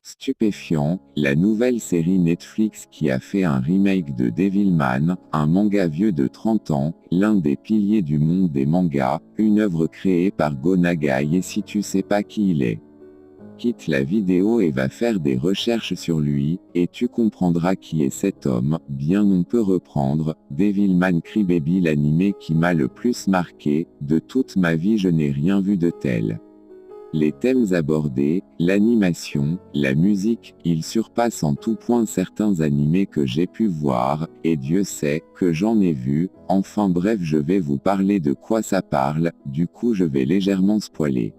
Stupéfiant, la nouvelle série Netflix qui a fait un remake de Devilman, un manga vieux de 30 ans, l'un des piliers du monde des mangas, une œuvre créée par Go Nagai et si tu sais pas qui il est, quitte la vidéo et va faire des recherches sur lui, et tu comprendras qui est cet homme. Bien on peut reprendre, Devilman Crybaby l'animé qui m'a le plus marqué, de toute ma vie je n'ai rien vu de tel. Les thèmes abordés, l'animation, la musique, ils surpassent en tout point certains animés que j'ai pu voir, et Dieu sait que j'en ai vu. Enfin bref, je vais vous parler de quoi ça parle, du coup je vais légèrement spoiler.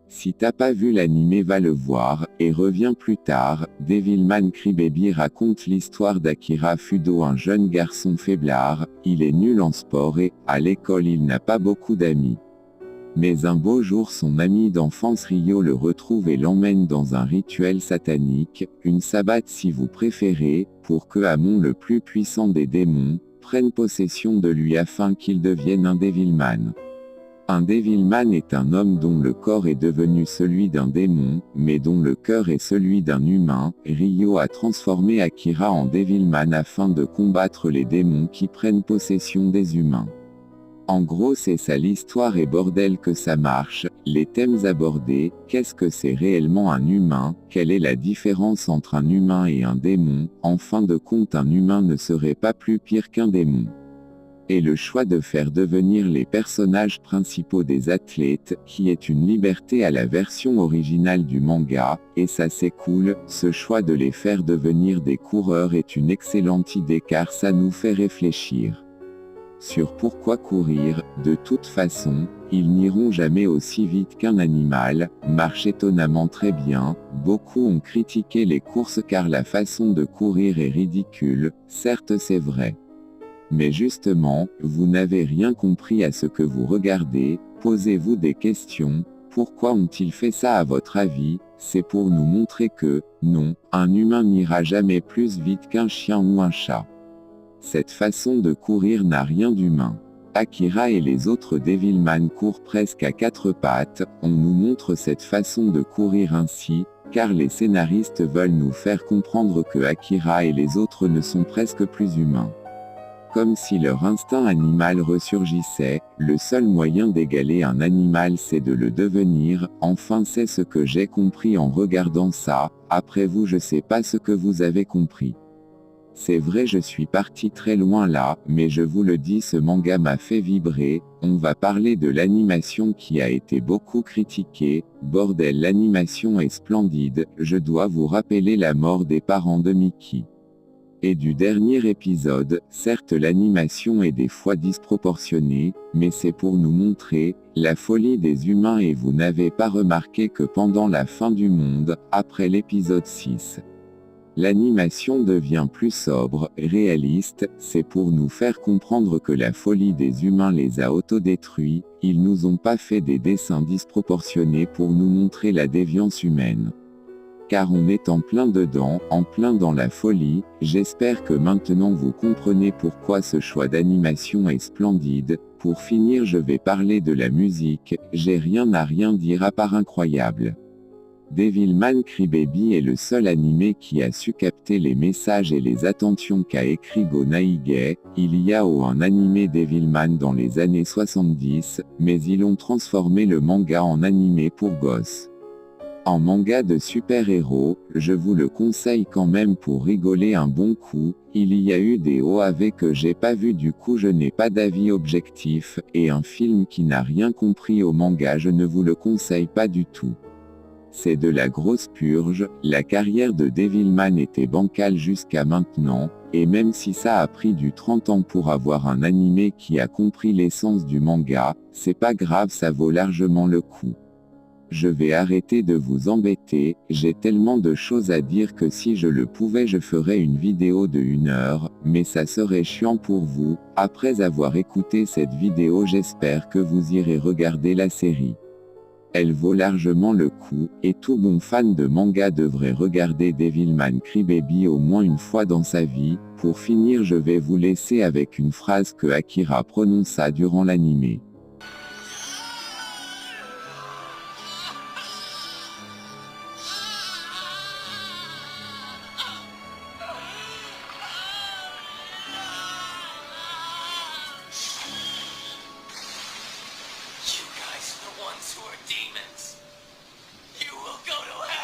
Si t'as pas vu l'animé, va le voir, et reviens plus tard. Devilman Crybaby raconte l'histoire d'Akira Fudo, un jeune garçon faiblard. Il est nul en sport et, à l'école, il n'a pas beaucoup d'amis. Mais un beau jour, son ami d'enfance Ryo le retrouve et l'emmène dans un rituel satanique, une sabbat si vous préférez, pour que Amon, le plus puissant des démons, prenne possession de lui afin qu'il devienne un Devilman. Un Devilman est un homme dont le corps est devenu celui d'un démon, mais dont le cœur est celui d'un humain. Ryo a transformé Akira en Devilman afin de combattre les démons qui prennent possession des humains. En gros c'est ça l'histoire et bordel que ça marche. Les thèmes abordés, qu'est-ce que c'est réellement un humain, quelle est la différence entre un humain et un démon, en fin de compte un humain ne serait pas plus pire qu'un démon. Et le choix de faire devenir les personnages principaux des athlètes, qui est une liberté à la version originale du manga, et ça c'est cool, ce choix de les faire devenir des coureurs est une excellente idée car ça nous fait réfléchir sur pourquoi courir. De toute façon, ils n'iront jamais aussi vite qu'un animal, marche étonnamment très bien. Beaucoup ont critiqué les courses car la façon de courir est ridicule, certes c'est vrai. Mais justement, vous n'avez rien compris à ce que vous regardez, posez-vous des questions. Pourquoi ont-ils fait ça à votre avis? C'est pour nous montrer que, non, un humain n'ira jamais plus vite qu'un chien ou un chat. Cette façon de courir n'a rien d'humain. Akira et les autres Devilman courent presque à quatre pattes, on nous montre cette façon de courir ainsi, car les scénaristes veulent nous faire comprendre que Akira et les autres ne sont presque plus humains. Comme si leur instinct animal ressurgissait, le seul moyen d'égaler un animal c'est de le devenir, enfin c'est ce que j'ai compris en regardant ça. Après vous je sais pas ce que vous avez compris. C'est vrai je suis parti très loin là, mais je vous le dis ce manga m'a fait vibrer. On va parler de l'animation qui a été beaucoup critiquée. Bordel, l'animation est splendide, je dois vous rappeler la mort des parents de Mickey. Et du dernier épisode, certes l'animation est des fois disproportionnée, mais c'est pour nous montrer la folie des humains et vous n'avez pas remarqué que pendant la fin du monde, après l'épisode 6, l'animation devient plus sobre, réaliste, c'est pour nous faire comprendre que la folie des humains les a autodétruits, ils nous ont pas fait des dessins disproportionnés pour nous montrer la déviance humaine. Car on est en plein dedans, en plein dans la folie. J'espère que maintenant vous comprenez pourquoi ce choix d'animation est splendide. Pour finir je vais parler de la musique, j'ai rien à rien dire à part incroyable. Devilman Crybaby est le seul animé qui a su capter les messages et les attentions qu'a écrit Go Nagai. Il y a un animé Devilman dans les années 70, mais ils ont transformé le manga en animé pour gosses. En manga de super-héros, je vous le conseille quand même pour rigoler un bon coup. Il y a eu des OAV que j'ai pas vu du coup je n'ai pas d'avis objectif, et un film qui n'a rien compris au manga je ne vous le conseille pas du tout. C'est de la grosse purge, la carrière de Devilman était bancale jusqu'à maintenant, et même si ça a pris du 30 ans pour avoir un animé qui a compris l'essence du manga, c'est pas grave ça vaut largement le coup. Je vais arrêter de vous embêter, j'ai tellement de choses à dire que si je le pouvais je ferais une vidéo de 1 heure, mais ça serait chiant pour vous. Après avoir écouté cette vidéo j'espère que vous irez regarder la série. Elle vaut largement le coup, et tout bon fan de manga devrait regarder Devilman Crybaby au moins une fois dans sa vie. Pour finir je vais vous laisser avec une phrase que Akira prononça durant l'animé. to her demons. You will go to